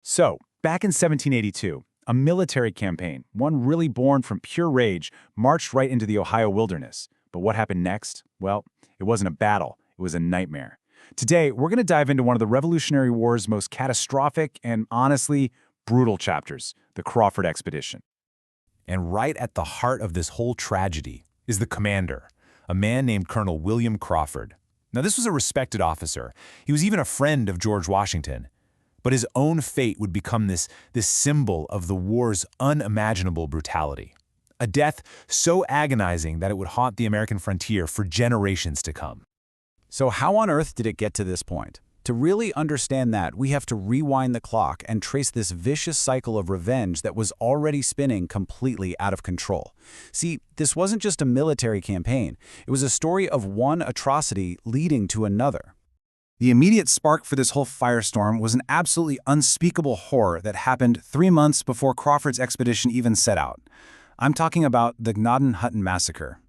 So, back in 1782, a military campaign, one really born from pure rage, marched right into the Ohio wilderness. But what happened next? Well, it wasn't a battle, it was a nightmare. Today, we're going to dive into one of the Revolutionary War's most catastrophic and, honestly, brutal chapters, the Crawford Expedition. And right at the heart of this whole tragedy is the commander, a man named Colonel William Crawford. Now, this was a respected officer. He was even a friend of George Washington. But his own fate would become this symbol of the war's unimaginable brutality. A death so agonizing that it would haunt the American frontier for generations to come. So how on earth did it get to this point? To really understand that, we have to rewind the clock and trace this vicious cycle of revenge that was already spinning completely out of control. See, this wasn't just a military campaign. It was a story of one atrocity leading to another. The immediate spark for this whole firestorm was an absolutely unspeakable horror that happened 3 months before Crawford's expedition even set out. I'm talking about the Gnadenhutten massacre.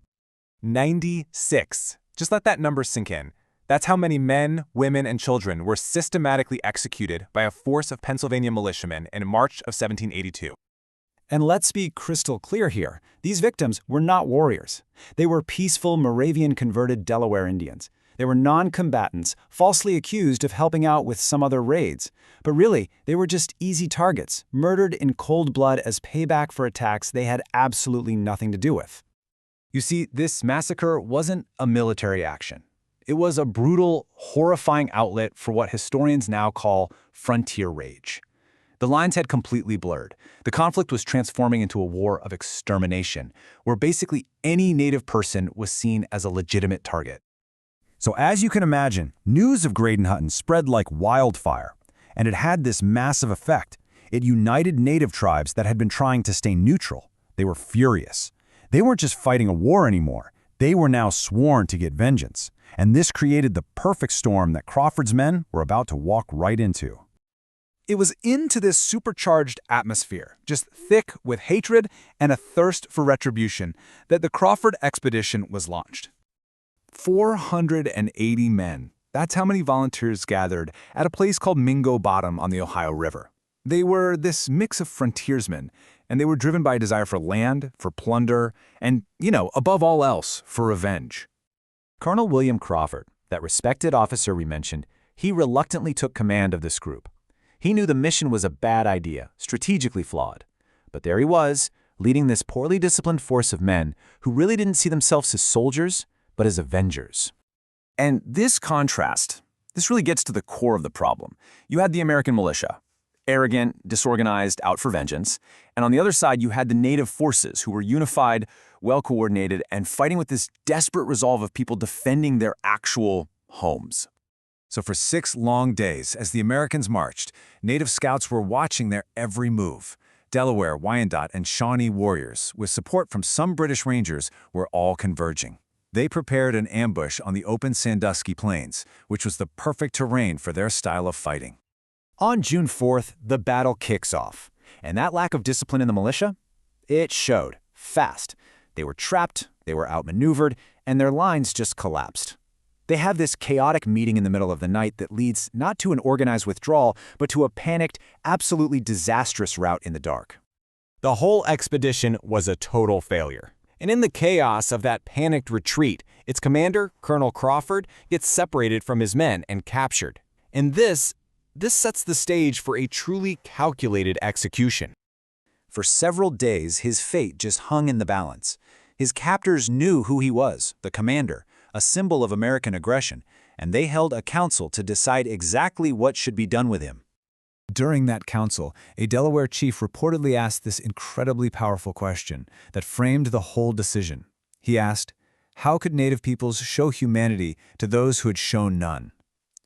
96. Just let that number sink in. That's how many men, women, and children were systematically executed by a force of Pennsylvania militiamen in March of 1782. And let's be crystal clear here. These victims were not warriors. They were peaceful Moravian-converted Delaware Indians. They were non-combatants, falsely accused of helping out with some other raids. But really, they were just easy targets, murdered in cold blood as payback for attacks they had absolutely nothing to do with. You see, this massacre wasn't a military action. It was a brutal, horrifying outlet for what historians now call frontier rage. The lines had completely blurred. The conflict was transforming into a war of extermination, where basically any native person was seen as a legitimate target. So as you can imagine, news of Gnadenhutten spread like wildfire, and it had this massive effect. It united native tribes that had been trying to stay neutral. They were furious. They weren't just fighting a war anymore. They were now sworn to get vengeance. And this created the perfect storm that Crawford's men were about to walk right into. It was into this supercharged atmosphere, just thick with hatred and a thirst for retribution, that the Crawford Expedition was launched. 480 men. That's how many volunteers gathered at a place called Mingo Bottom on the Ohio River. They were this mix of frontiersmen, and they were driven by a desire for land, for plunder, and, above all else, for revenge. Colonel William Crawford, that respected officer we mentioned, he reluctantly took command of this group. He knew the mission was a bad idea, strategically flawed. But there he was, leading this poorly disciplined force of men who really didn't see themselves as soldiers, but as avengers. And this contrast, this really gets to the core of the problem. You had the American militia, arrogant, disorganized, out for vengeance, and on the other side you had the native forces who were unified, well-coordinated, and fighting with this desperate resolve of people defending their actual homes. So for 6 long days, as the Americans marched, native scouts were watching their every move. Delaware, Wyandot, and Shawnee warriors, with support from some British Rangers, were all converging. They prepared an ambush on the open Sandusky plains, which was the perfect terrain for their style of fighting. On June 4th, the battle kicks off. And that lack of discipline in the militia? It showed, fast. They were trapped, they were outmaneuvered, and their lines just collapsed. They have this chaotic meeting in the middle of the night that leads not to an organized withdrawal, but to a panicked, absolutely disastrous rout in the dark. The whole expedition was a total failure. And in the chaos of that panicked retreat, its commander, Colonel Crawford, gets separated from his men and captured. And this sets the stage for a truly calculated execution. For several days, his fate just hung in the balance. His captors knew who he was, the commander, a symbol of American aggression, and they held a council to decide exactly what should be done with him. During that council, a Delaware chief reportedly asked this incredibly powerful question that framed the whole decision. He asked, how could Native peoples show humanity to those who had shown none?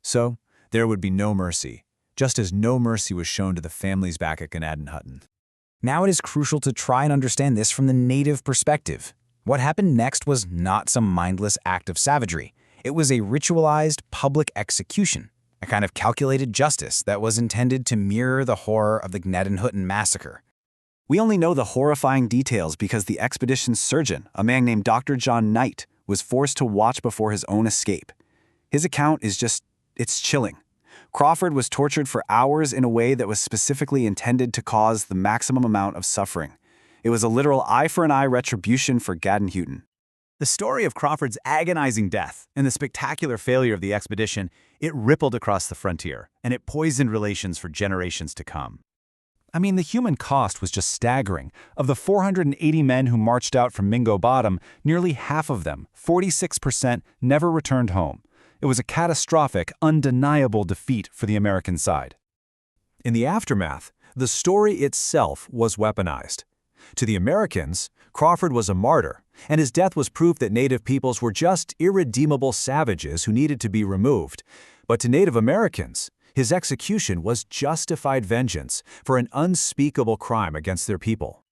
So, there would be no mercy, just as no mercy was shown to the families back at Gnadenhutten. Now it is crucial to try and understand this from the Native perspective. What happened next was not some mindless act of savagery. It was a ritualized public execution, a kind of calculated justice that was intended to mirror the horror of the Gnadenhutten massacre. We only know the horrifying details because the expedition's surgeon, a man named Dr. John Knight, was forced to watch before his own escape. His account is it's chilling. Crawford was tortured for hours in a way that was specifically intended to cause the maximum amount of suffering. It was a literal eye-for-an-eye retribution for Gnadenhutten. The story of Crawford's agonizing death and the spectacular failure of the expedition, it rippled across the frontier, and it poisoned relations for generations to come. I mean, the human cost was just staggering. Of the 480 men who marched out from Mingo Bottom, nearly half of them, 46%, never returned home. It was a catastrophic, undeniable defeat for the American side. In the aftermath, the story itself was weaponized. To the Americans, Crawford was a martyr, and his death was proof that Native peoples were just irredeemable savages who needed to be removed. But to Native Americans, his execution was justified vengeance for an unspeakable crime against their people.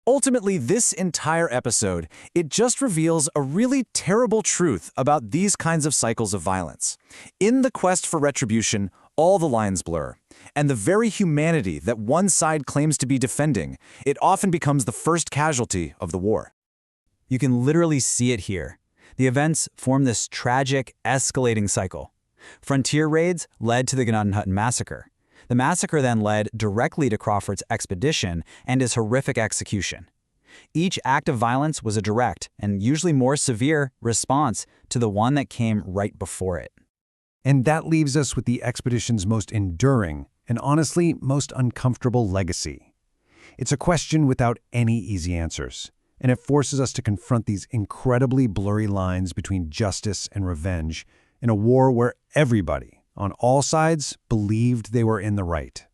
Ultimately, this entire episode, it just reveals a really terrible truth about these kinds of cycles of violence. In the quest for retribution, all the lines blur, and the very humanity that one side claims to be defending, it often becomes the first casualty of the war. You can literally see it here. The events form this tragic, escalating cycle. Frontier raids led to the Gnadenhutten massacre. The massacre then led directly to Crawford's expedition and his horrific execution. Each act of violence was a direct, and usually more severe, response to the one that came right before it. And that leaves us with the expedition's most enduring and honestly most uncomfortable legacy. It's a question without any easy answers, and it forces us to confront these incredibly blurry lines between justice and revenge in a war where everybody, on all sides, believed they were in the right.